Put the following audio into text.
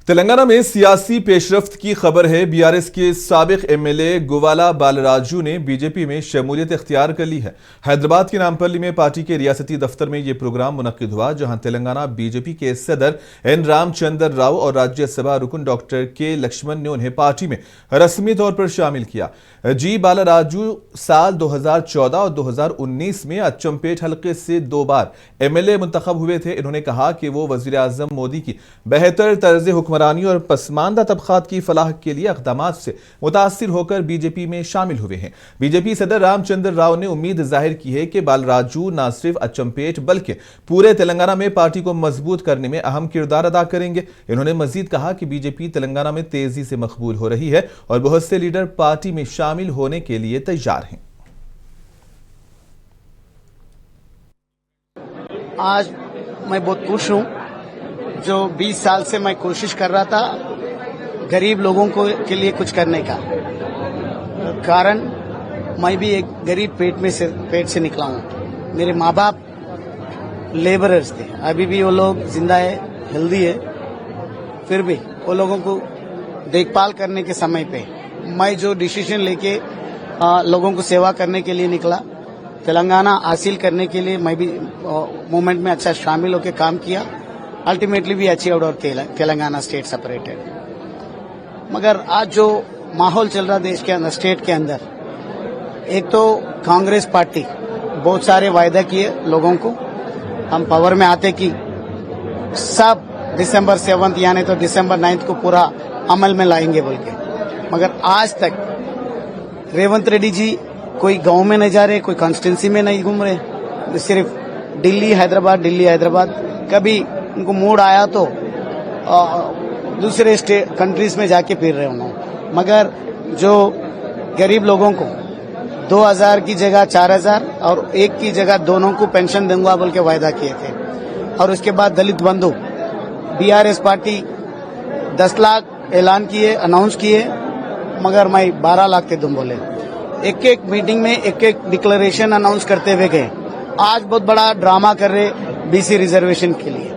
तेलंगाना में सियासी पेशरफ्त की खबर है। बीआरएस के साबिक एमएलए गुवाला बालराजू ने बीजेपी में शमूलियत इख्तियार कर ली है। हैदराबाद के नामपल्ली में पार्टी के रियासती दफ्तर में यह प्रोग्राम मुनक्किद हुआ, जहां तेलंगाना बीजेपी के सदर एन रामचंद्र राव और राज्यसभा रुकन डॉक्टर के लक्ष्मण ने उन्हें पार्टी में रस्मी तौर पर शामिल किया। जी बालराजू साल 2014 और 2019 में अचम्पेट हल्के से 2 बार एमएलए मुंतखब हुए थे। इन्होंने कहा कि वो वजीर आजम मोदी की बेहतर तर्ज हुक्मरानी और पसमानदा तबकात की फलाह के लिए इक़दामात से मुतासिर होकर बीजेपी में शामिल हुए हैं। बीजेपी सदर रामचंद्र राव ने उम्मीद जाहिर की है कि बालराजू न सिर्फ अचम्पेट बल्कि पूरे तेलंगाना में पार्टी को मजबूत करने में अहम किरदार अदा करेंगे। इन्होंने मजीद कहा कि बीजेपी तेलंगाना में तेजी से मकबूल हो रही है और बहुत से लीडर पार्टी में शामिल होने के लिए तैयार हैं। आज मैं बहुत खुश हूं। जो 20 साल से मैं कोशिश कर रहा था गरीब लोगों को के लिए कुछ करने का, कारण मैं भी एक गरीब पेट से निकला हूं। मेरे माँ बाप लेबरर्स थे, अभी भी वो लोग जिंदा है, हेल्दी है, फिर भी वो लोगों को देखभाल करने के समय पे मैं जो डिसीजन लेके लोगों को सेवा करने के लिए निकला, तेलंगाना हासिल करने के लिए मैं भी मूवमेंट में अच्छा शामिल होकर काम किया। अल्टीमेटली भी अचीव्ड और तेलंगाना स्टेट सेपरेटेड। मगर आज जो माहौल चल रहा देश के अंदर, स्टेट के अंदर, एक तो कांग्रेस पार्टी बहुत सारे वायदा किए लोगों को, हम पावर में आते कि सब दिसंबर 7 यानी तो दिसंबर 9 को पूरा अमल में लाएंगे बोल के, मगर आज तक रेवंत रेड्डी जी कोई गांव में नहीं जा रहे, कोई कॉन्स्टिट्यूंसी में नहीं घूम रहे, सिर्फ दिल्ली हैदराबाद। कभी उनको मूड आया तो दूसरे कंट्रीज में जाके फिर रहे उन्होंने। मगर जो गरीब लोगों को 2000 की जगह 4000 और 1 की जगह दोनों को पेंशन दूंगा बोल के वायदा किए थे। और उसके बाद दलित बंधु बीआरएस पार्टी 10 लाख ऐलान किए, अनाउंस किए, मगर मैं 12 लाख के तुम बोले। एक मीटिंग में एक डिक्लेरेशन अनाउंस करते हुए गए। आज बहुत बड़ा ड्रामा कर रहे बीसी रिजर्वेशन के लिए।